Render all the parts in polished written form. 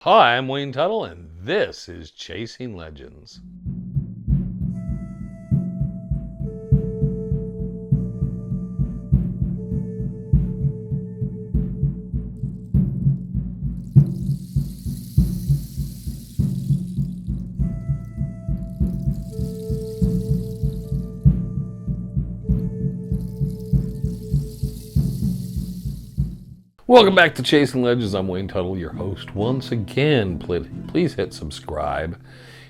Hi, I'm Wayne Tuttle, and this is Chasing Legends. Welcome back to Chasing Legends. I'm Wayne Tuttle, your host. Once again, please hit subscribe.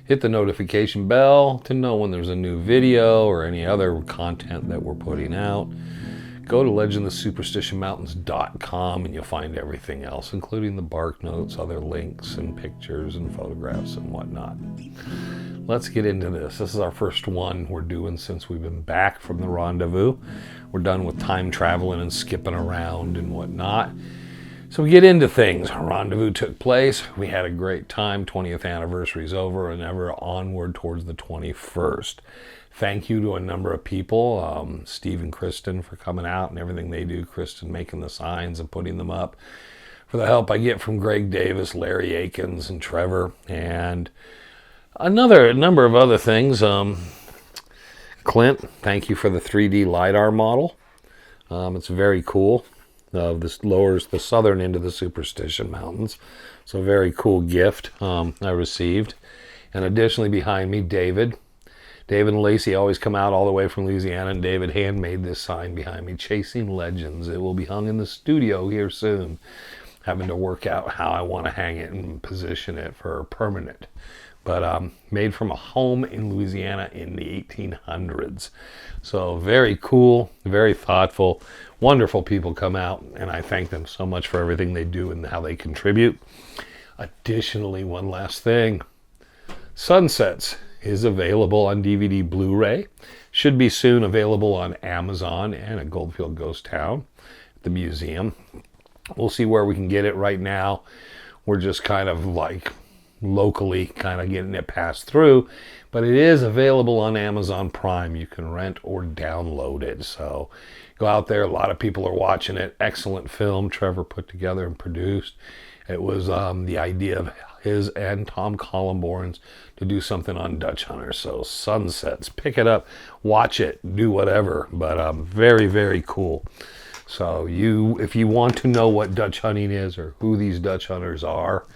Hit the notification bell to know when there's a new video or any other content that we're putting out. Go to legendthesuperstitionmountains.com and you'll find everything else, including the bark notes, other links and pictures and photographs and whatnot. Let's get into this. This is our first one we're doing since we've been back from the rendezvous. We're done with time traveling and skipping around and whatnot. So we get into things. Our rendezvous took place. We had a great time. 20th anniversary is over and ever onward towards the 21st. Thank you to a number of people, Steve and Kristen for coming out and everything they do. Kristen making the signs and putting them up. For the help I get from Greg Davis, Larry Akins, and Trevor. And a number of other things. Clint, thank you for the 3D LiDAR model. It's very cool. This lowers the southern end of the Superstition Mountains. So very cool gift I received. And additionally behind me, David. David and Lacey always come out all the way from Louisiana, and David handmade this sign behind me, Chasing Legends. It will be hung in the studio here soon. Having to work out how I want to hang it and position it for permanent. But made from a home in Louisiana in the 1800s. So very cool, very thoughtful, wonderful people come out, and I thank them so much for everything they do and how they contribute. Additionally, one last thing. Sunsets is available on DVD Blu-ray. Should be soon available on Amazon and at Goldfield Ghost Town, the museum. We'll see where we can get it right now. We're just kind of like locally kind of getting it passed through, but it is available on Amazon Prime. You can rent or download it. So go out there. A lot of people are watching it. Excellent film Trevor put together and produced. It was the idea of his and Tom Columborn's to do something on Dutch hunters. So sunsets, pick it up, watch it, do whatever. But very, very cool. So if you want to know what Dutch hunting is or who these Dutch hunters are,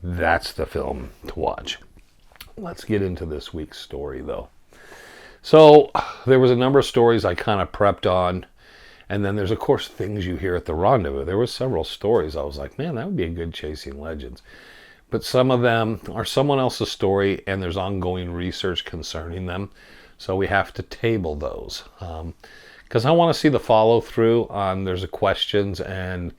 that's the film to watch. Let's get into this week's story, though. So there was a number of stories I kind of prepped on, and then there's, of course, things you hear at the rendezvous. There were several stories I was like, man, that would be a good Chasing Legends. But some of them are someone else's story, and there's ongoing research concerning them. So we have to table those. Because I want to see the follow-through on there's questions, and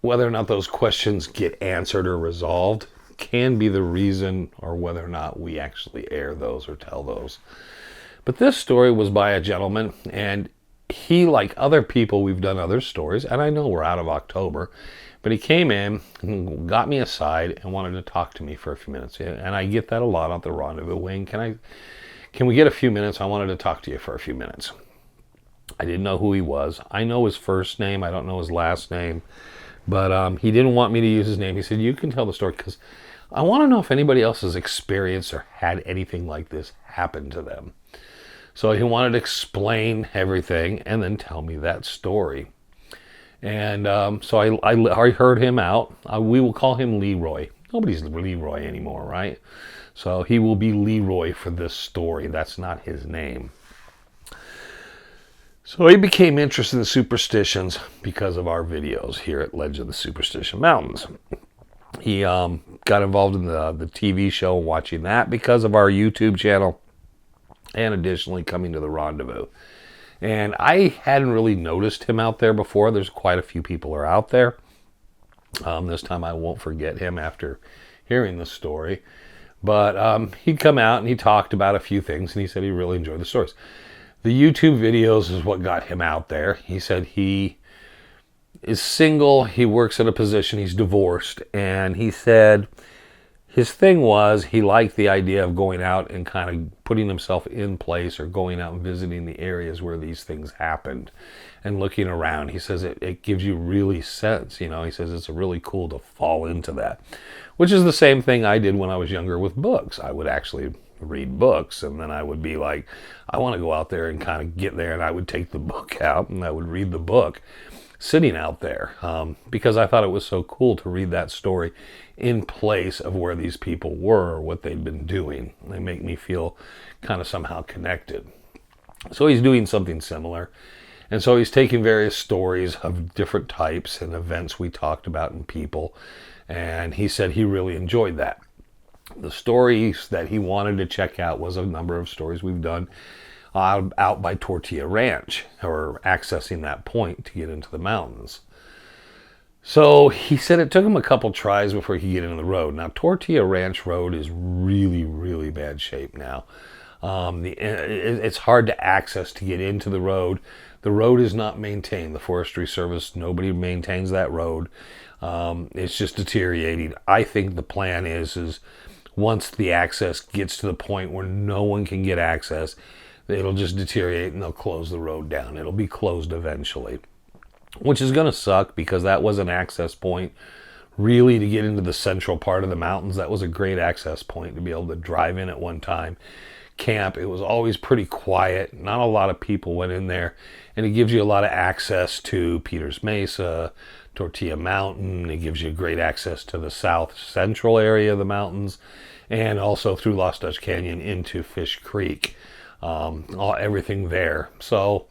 whether or not those questions get answered or resolved can be the reason, or whether or not we actually air those or tell those. But this story was by a gentleman, and he, like other people, we've done other stories, and I know we're out of October, but he came in and got me aside and wanted to talk to me for a few minutes. And I get that a lot at the rendezvous. Wayne, can we get a few minutes? I wanted to talk to you for a few minutes. I didn't know who he was. I know his first name. I don't know his last name. But he didn't want me to use his name. He said, you can tell the story because I want to know if anybody else has experienced or had anything like this happen to them. So he wanted to explain everything and then tell me that story. And so I heard him out. We will call him Leroy. Nobody's Leroy anymore, right? So he will be Leroy for this story. That's not his name. So he became interested in superstitions because of our videos here at Legend of the Superstition Mountains. He got involved in the TV show, watching that because of our YouTube channel, and additionally coming to the rendezvous. And I hadn't really noticed him out there before. There's quite a few people are out there. This time I won't forget him after hearing the story. But he'd come out and he talked about a few things, and he said he really enjoyed the stories. The YouTube videos is what got him out there. He said he is single, he works at a position, he's divorced, and he said his thing was he liked the idea of going out and kind of putting himself in place, or going out and visiting the areas where these things happened and looking around. He says it gives you really sense, you know. He says it's really cool to fall into that, which is the same thing I did when I was younger with books. I would actually read books, and then I would be like, I want to go out there and kind of get there, and I would take the book out and I would read the book sitting out there, because I thought it was so cool to read that story in place of where these people were or what they'd been doing. They make me feel kind of somehow connected. So he's doing something similar. And so he's taking various stories of different types and events we talked about and people. And he said he really enjoyed that. The stories that he wanted to check out was a number of stories we've done out by Tortilla Ranch, or accessing that point to get into the mountains. So he said it took him a couple tries before he could get into the road. Now, Tortilla Ranch Road is really, really bad shape now. It's hard to access to get into the road. The road is not maintained. The Forestry Service, nobody maintains that road. It's just deteriorating. I think the plan is once the access gets to the point where no one can get access, it'll just deteriorate and they'll close the road down. It'll be closed eventually, which is going to suck, because that was an access point really to get into the central part of the mountains. That was a great access point to be able to drive in at one time, camp. It was always pretty quiet. Not a lot of people went in there, and it gives you a lot of access to Peters Mesa, Tortilla Mountain. It gives you great access to the south central area of the mountains, and also through Lost Dutch Canyon into Fish Creek. Everything there. So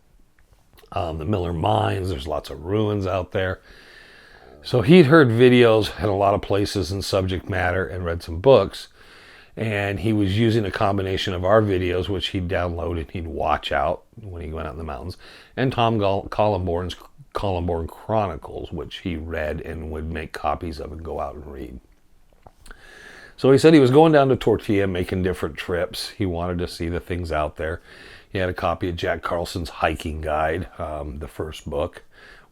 the Miller Mines, there's lots of ruins out there. So he'd heard videos at a lot of places in subject matter and read some books, and he was using a combination of our videos, which he'd download and he'd watch out when he went out in the mountains, and Tom Collenborn's Collenborn Chronicles, which he read and would make copies of and go out and read. So he said he was going down to Tortilla, making different trips. He wanted to see the things out there. He had a copy of Jack Carlson's Hiking Guide, the first book,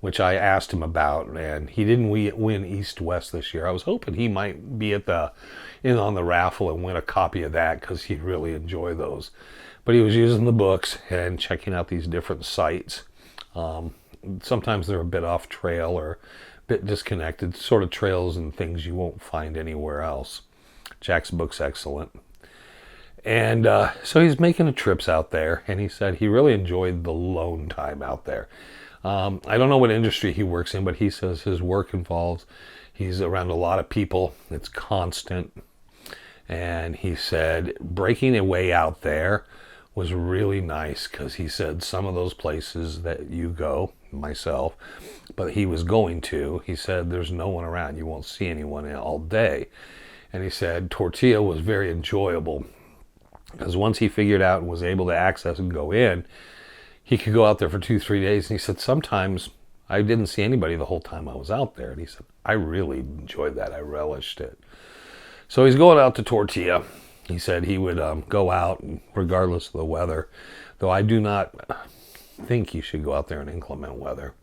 which I asked him about, and he didn't win East-West this year. I was hoping he might be in on the raffle and win a copy of that, because he'd really enjoy those. But he was using the books and checking out these different sites. Sometimes they're a bit off trail or a bit disconnected, sort of trails and things you won't find anywhere else. Jack's book's excellent. And so he's making the trips out there, and he said he really enjoyed the lone time out there. I don't know what industry he works in, but he says his work involves, he's around a lot of people. It's constant. And he said breaking a way out there was really nice, because he said some of those places that you go, myself, but he was going to, he said there's no one around. You won't see anyone all day. And he said Tortilla was very enjoyable, because once he figured out and was able to access and go in, he could go out there for 2-3 days. And he said, sometimes I didn't see anybody the whole time I was out there. And he said, I really enjoyed that. I relished it. So he's going out to Tortilla. He said he would go out regardless of the weather, though I do not think you should go out there in inclement weather.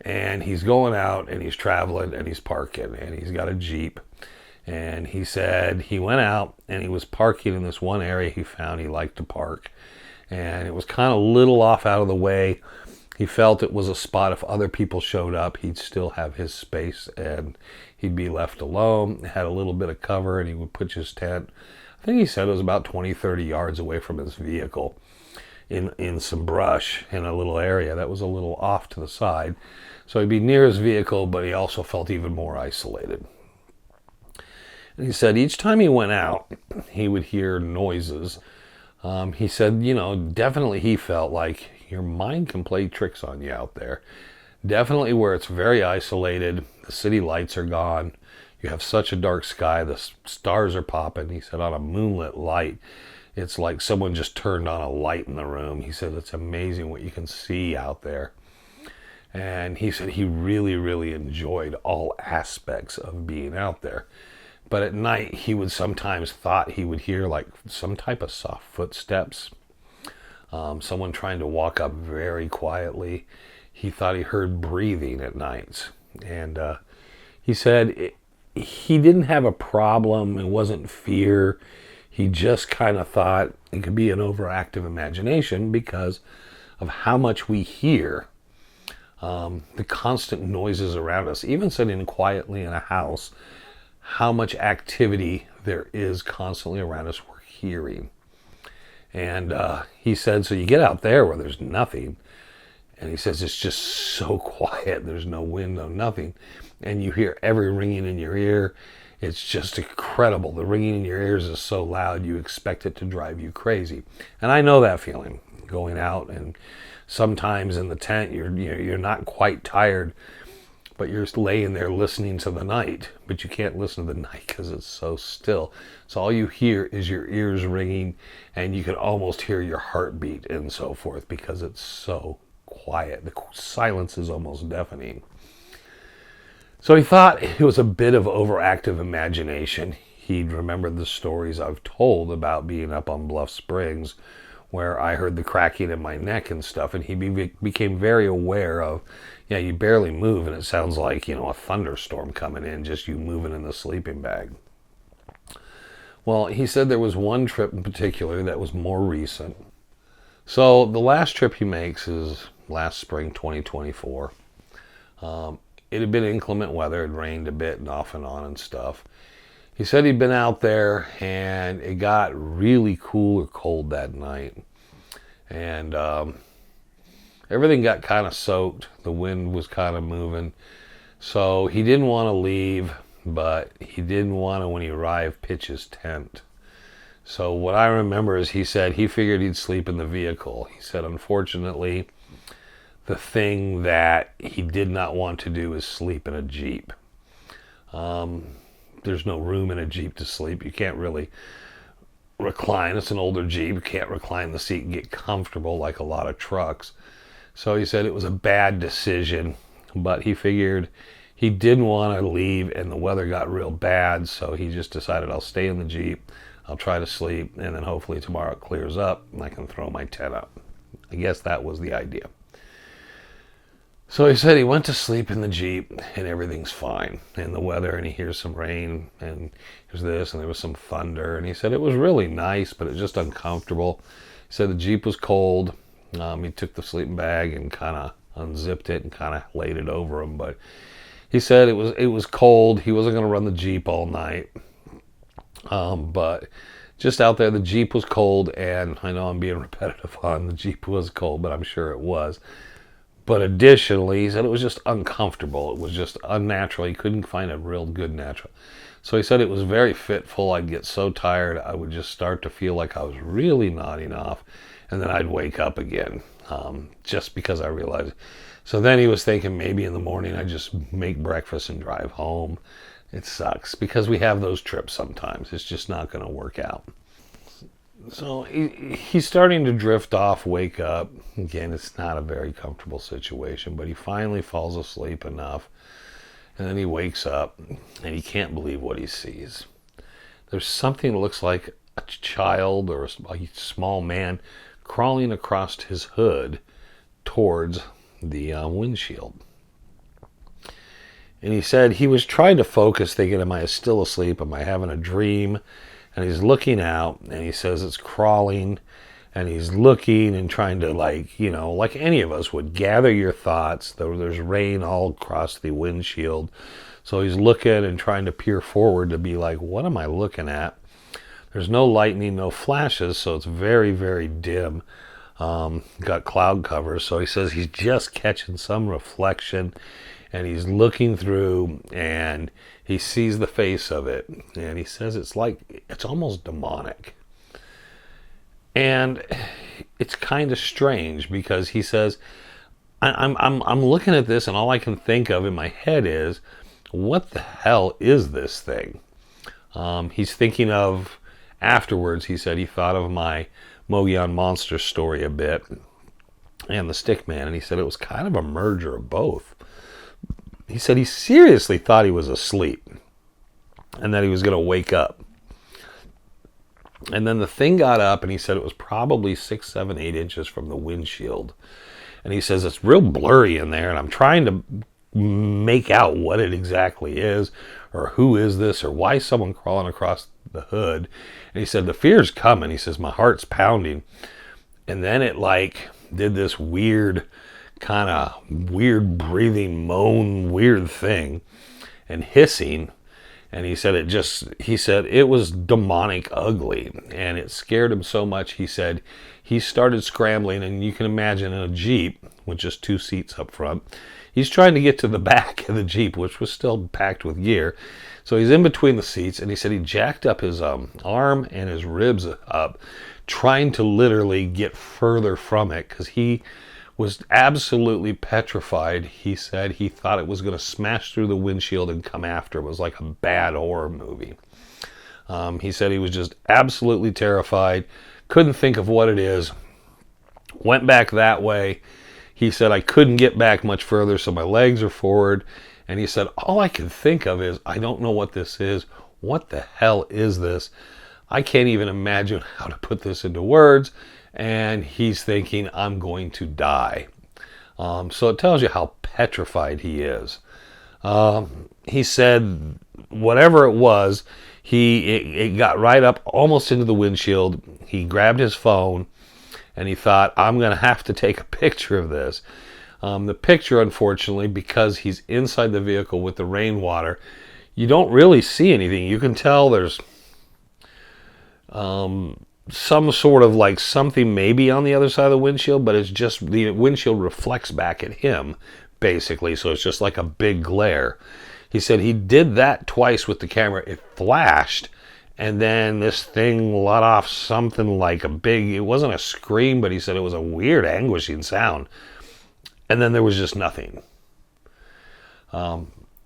And he's going out, and he's traveling, and he's parking, and he's got a Jeep. And he said he went out and he was parking in this one area he found he liked to park. And it was kind of a little off out of the way. He felt it was a spot if other people showed up, he'd still have his space and he'd be left alone. It had a little bit of cover, and he would pitch his tent. I think he said it was about 20-30 yards away from his vehicle in some brush in a little area that was a little off to the side. So he'd be near his vehicle, but he also felt even more isolated. And he said each time he went out, he would hear noises. He said, definitely he felt like your mind can play tricks on you out there. Definitely where it's very isolated, the city lights are gone, you have such a dark sky, the stars are popping. He said on a moonlit light, it's like someone just turned on a light in the room. He said it's amazing what you can see out there. And he said he really, really enjoyed all aspects of being out there. But at night, he would sometimes thought he would hear like some type of soft footsteps. Someone trying to walk up very quietly. He thought he heard breathing at nights. And he said he didn't have a problem. It wasn't fear. He just kind of thought it could be an overactive imagination because of how much we hear, the constant noises around us. Even sitting quietly in a house, how much activity there is constantly around us we're hearing. And he said, so you get out there where there's nothing, and he says it's just so quiet. There's no wind, no nothing. And you hear every ringing in your ear. It's just incredible. The ringing in your ears is so loud you expect it to drive you crazy. And I know that feeling, going out, and sometimes in the tent you're not quite tired, but you're laying there listening to the night. But you can't listen to the night because it's so still. So all you hear is your ears ringing, and you can almost hear your heartbeat and so forth because it's so quiet. The silence is almost deafening. So he thought it was a bit of overactive imagination. He'd remembered the stories I've told about being up on Bluff Springs, where I heard the cracking in my neck and stuff, and he became very aware of, you barely move, and it sounds like, a thunderstorm coming in, just you moving in the sleeping bag. Well, he said there was one trip in particular that was more recent. So the last trip he makes is last spring, 2024. It had been inclement weather. It rained a bit and off and on and stuff. He said he'd been out there and it got really cool or cold that night. And everything got kind of soaked. The wind was kind of moving. So he didn't want to leave, but he didn't want to, when he arrived, pitch his tent. So what I remember is he said he figured he'd sleep in the vehicle. He said, unfortunately, the thing that he did not want to do is sleep in a Jeep. There's no room in a Jeep to sleep. You can't really recline. It's an older Jeep. You can't recline the seat and get comfortable like a lot of trucks. So he said it was a bad decision, but he figured he didn't want to leave, and the weather got real bad, so he just decided, I'll stay in the Jeep, I'll try to sleep, and then hopefully tomorrow it clears up and I can throw my tent up. I guess that was the idea. So he said he went to sleep in the Jeep and everything's fine. And the weather, and he hears some rain, and here's this, and there was some thunder. And he said it was really nice, but it was just uncomfortable. He said the Jeep was cold. He took the sleeping bag and kind of unzipped it and kind of laid it over him. But he said it was cold. He wasn't going to run the Jeep all night. But just out there, the Jeep was cold, and I know I'm being repetitive on the Jeep was cold, but I'm sure it was. But additionally, he said it was just uncomfortable. It was just unnatural. He couldn't find a real good natural. So he said it was very fitful. I'd get so tired, I would just start to feel like I was really nodding off, and then I'd wake up again, just because I realized. So then he was thinking maybe in the morning I'd just make breakfast and drive home. It sucks because we have those trips sometimes. It's just not going to work out. So he's starting to drift off, wake up. Again, it's not a very comfortable situation, but he finally falls asleep enough. And then he wakes up, and he can't believe what he sees. There's something that looks like a child or a small man crawling across his hood towards the windshield. And he said he was trying to focus, thinking, am I still asleep? Am I having a dream? And he's looking out, and he says it's crawling, and he's looking and trying to, like any of us would, gather your thoughts. There's rain all across the windshield. So he's looking and trying to peer forward to be like, what am I looking at? There's no lightning, no flashes, so it's very, very dim. Got cloud cover, so he says he's just catching some reflection, and he's looking through, and he sees the face of it, and he says it's almost demonic. And it's kind of strange because he says, I'm looking at this, and all I can think of in my head is, what the hell is this thing? He's thinking of, afterwards, he said he thought of my Mogollon Monster story a bit, and the Stick Man, and he said it was kind of a merger of both. He said he seriously thought he was asleep and that he was going to wake up. And then the thing got up, and he said it was probably 6, 7, 8 inches from the windshield. And he says it's real blurry in there, and I'm trying to make out what it exactly is, or who is this, or why is someone crawling across the hood. And he said, the fear's coming. He says, my heart's pounding. And then it like did this weird, kind of weird breathing, moan, weird thing and hissing. And he said it was demonic ugly, and it scared him so much. He said he started scrambling, and you can imagine in a Jeep with just 2 seats up front, he's trying to get to the back of the Jeep, which was still packed with gear. So he's in between the seats, and he said he jacked up his arm and his ribs up, trying to literally get further from it, because he was absolutely petrified. He said he thought it was going to smash through the windshield and come after. It was like a bad horror movie. He said he was just absolutely terrified, couldn't think of what it is, went back that way. He said, I couldn't get back much further, so my legs are forward. And he said, all I can think of is, I don't know what this is. What the hell is this? I can't even imagine how to put this into words. And he's thinking, I'm going to die. So it tells you how petrified he is. He said, whatever it was, it got right up almost into the windshield. He grabbed his phone, and he thought, I'm going to have to take a picture of this. The picture, unfortunately, because he's inside the vehicle with the rainwater, you don't really see anything. You can tell there's some sort of like something maybe on the other side of the windshield, but it's just the windshield reflects back at him, basically. So it's just like a big glare. He said he did that twice with the camera. It flashed, and then this thing let off something like it wasn't a scream, but he said it was a weird, anguishing sound. And then there was just nothing.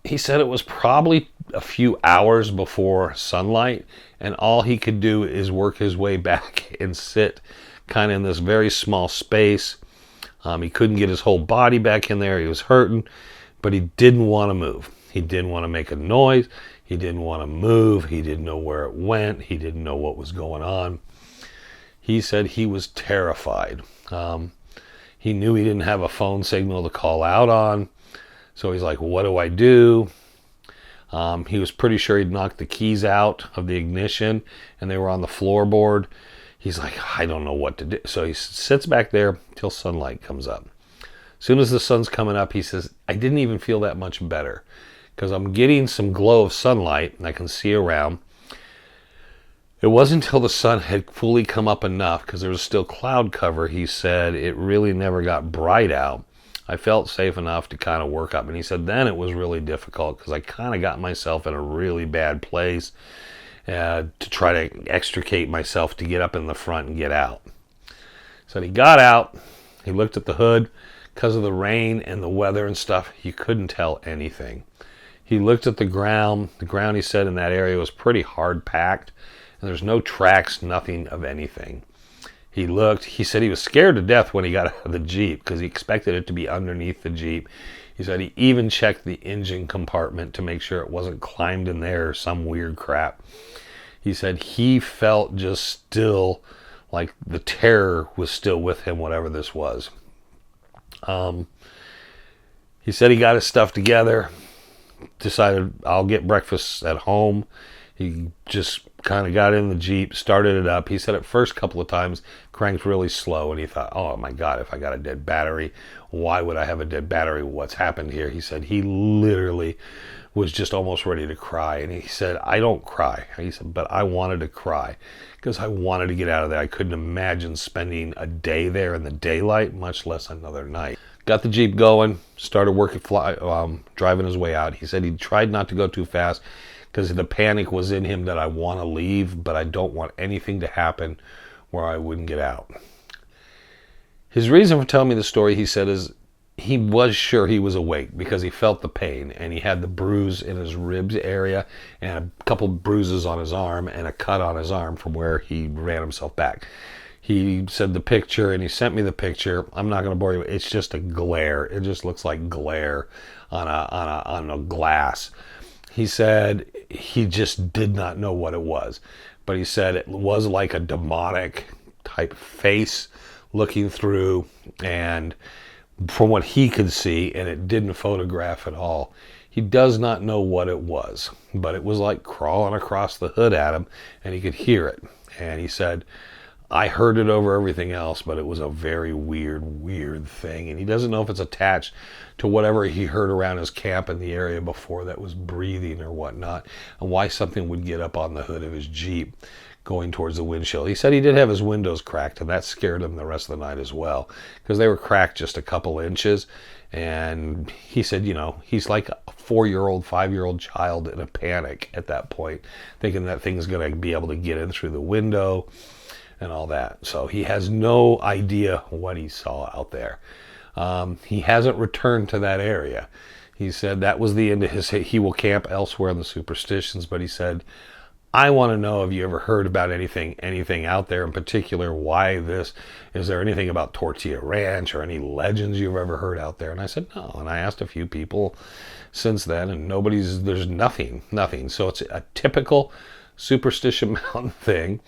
He said it was probably a few hours before sunlight, and all he could do is work his way back and sit kind of in this very small space. He couldn't get his whole body back in there. He was hurting, but he didn't want to move. He didn't want to make a noise. He didn't want to move. He didn't know where it went. He didn't know what was going on. He said he was terrified. He knew he didn't have a phone signal to call out on. So he's like, what do I do? He was pretty sure he'd knocked the keys out of the ignition and they were on the floorboard. He's like, I don't know what to do. So he sits back there till sunlight comes up. As soon as the sun's coming up, he says, I didn't even feel that much better because I'm getting some glow of sunlight and I can see around. It wasn't until the sun had fully come up enough, because there was still cloud cover, he said, it really never got bright out. I felt safe enough to kind of work up. And he said then it was really difficult because I kind of got myself in a really bad place to try to extricate myself to get up in the front and get out. So he got out, he looked at the hood. Because of the rain and the weather and stuff, he couldn't tell anything. He looked at the ground. The ground, he said, in that area was pretty hard packed. And there's no tracks, nothing of anything. He looked. He said he was scared to death when he got out of the Jeep because he expected it to be underneath the Jeep. He said he even checked the engine compartment to make sure it wasn't climbed in there or some weird crap. He said he felt just still like the terror was still with him, whatever this was. He said he got his stuff together, decided I'll get breakfast at home. He just kind of got in the Jeep, started it up. He said at first couple of times cranked really slow, and he thought, oh my God, if I got a dead battery, why would I have a dead battery? What's happened here? He said he literally was just almost ready to cry. And he said, I don't cry. He said, but I wanted to cry because I wanted to get out of there. I couldn't imagine spending a day there in the daylight, much less another night. Got the Jeep going, started driving his way out. He said he tried not to go too fast because the panic was in him that I want to leave, but I don't want anything to happen where I wouldn't get out. His reason for telling me the story, he said, is he was sure he was awake because he felt the pain, and he had the bruise in his ribs area and a couple bruises on his arm and a cut on his arm from where he ran himself back. He said the picture, and he sent me the picture. I'm not going to bore you. It's just a glare. It just looks like glare on a glass. He said he just did not know what it was, but he said it was like a demonic type face looking through, and from what he could see, and it didn't photograph at all. He does not know what it was, but it was like crawling across the hood at him, and he could hear it. And he said, I heard it over everything else, but it was a very weird thing. And he doesn't know if it's attached to whatever he heard around his camp in the area before that was breathing or whatnot, and why something would get up on the hood of his Jeep going towards the windshield. He said he did have his windows cracked, and that scared him the rest of the night as well, because they were cracked just a couple inches. And he said, you know, he's like a 4-year-old, 5-year-old child in a panic at that point, thinking that thing's going to be able to get in through the window and all that. So he has no idea what he saw out there. He hasn't returned to that area. He said that was the end of his, he will camp elsewhere in the Superstitions, but he said, I want to know if you ever heard about anything out there in particular, why this, is there anything about Tortilla Ranch or any legends you've ever heard out there? And I said, no. And I asked a few people since then, and there's nothing. So it's a typical Superstition Mountain thing,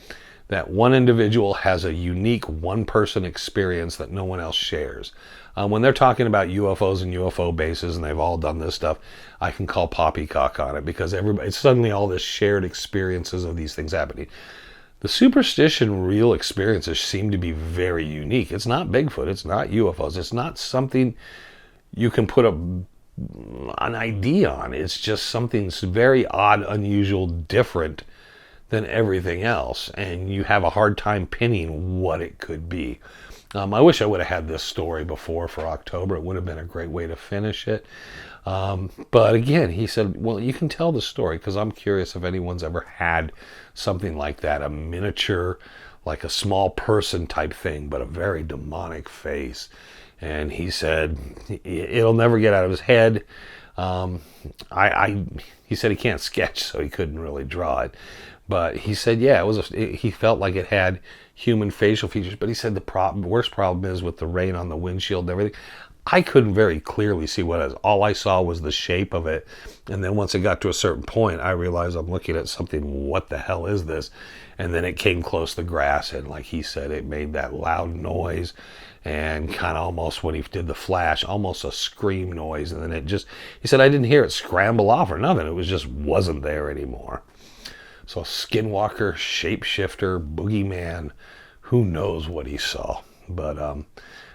that one individual has a unique one-person experience that no one else shares. When they're talking about UFOs and UFO bases, and they've all done this stuff, I can call poppycock on it, because it's suddenly all this shared experiences of these things happening. The superstition real experiences seem to be very unique. It's not Bigfoot. It's not UFOs. It's not something you can put an ID on. It's just something very odd, unusual, different than everything else, and you have a hard time pinning what it could be. I wish I would have had this story before for October. It would have been a great way to finish it. But again, he said, well, you can tell the story, because I'm curious if anyone's ever had something like that, a miniature, like a small person type thing, but a very demonic face. And he said it'll never get out of his head. He said he can't sketch, so he couldn't really draw it. But he said, yeah, he felt like it had human facial features. But he said the worst problem is with the rain on the windshield and everything. I couldn't very clearly see what it was. All I saw was the shape of it. And then once it got to a certain point, I realized I'm looking at something. What the hell is this? And then it came close to the grass. And like he said, it made that loud noise. And kind of almost, when he did the flash, almost a scream noise. And then he said, I didn't hear it scramble off or nothing. It just wasn't there anymore. So skinwalker, shapeshifter, boogeyman, who knows what he saw. But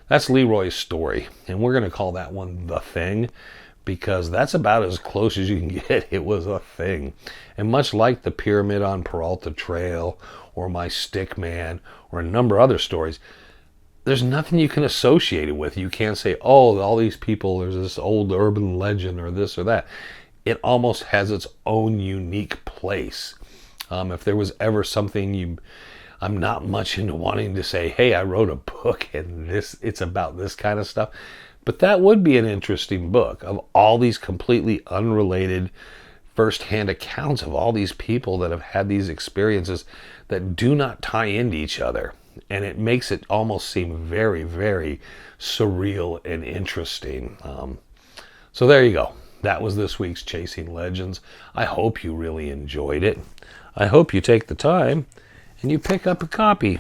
that's Leroy's story. And we're going to call that one The Thing, because that's about as close as you can get. It was a thing. And much like the pyramid on Peralta Trail, or my stick man, or a number of other stories, there's nothing you can associate it with. You can't say, oh, all these people, there's this old urban legend or this or that. It almost has its own unique place. If there was ever something I'm not much into wanting to say, hey, I wrote a book and it's about this kind of stuff. But that would be an interesting book of all these completely unrelated first-hand accounts of all these people that have had these experiences that do not tie into each other. And it makes it almost seem very, very surreal and interesting. So there you go. That was this week's Chasing Legends. I hope you really enjoyed it. I hope you take the time and you pick up a copy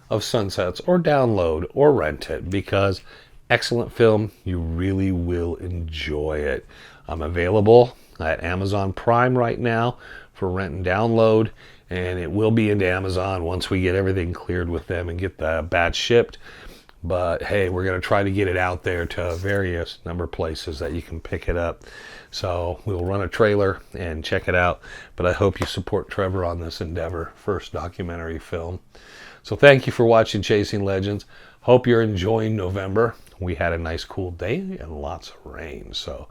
of Sunsets, or download or rent it, because excellent film. You really will enjoy it. I'm available at Amazon Prime right now for rent and download, and it will be into Amazon once we get everything cleared with them and get the batch shipped. But hey, we're going to try to get it out there to various number of places that you can pick it up. So we'll run a trailer and check it out. But I hope you support Trevor on this endeavor, first documentary film. So thank you for watching Chasing Legends. Hope you're enjoying November. We had a nice cool day and lots of rain. So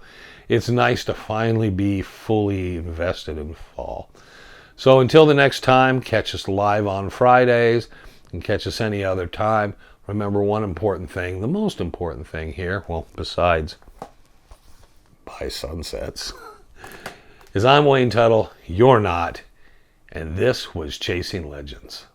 it's nice to finally be fully invested in fall. So until the next time, catch us live on Fridays and catch us any other time. Remember one important thing, the most important thing here, well, besides by sunsets, is I'm Wayne Tuttle, you're not, and this was Chasing Legends.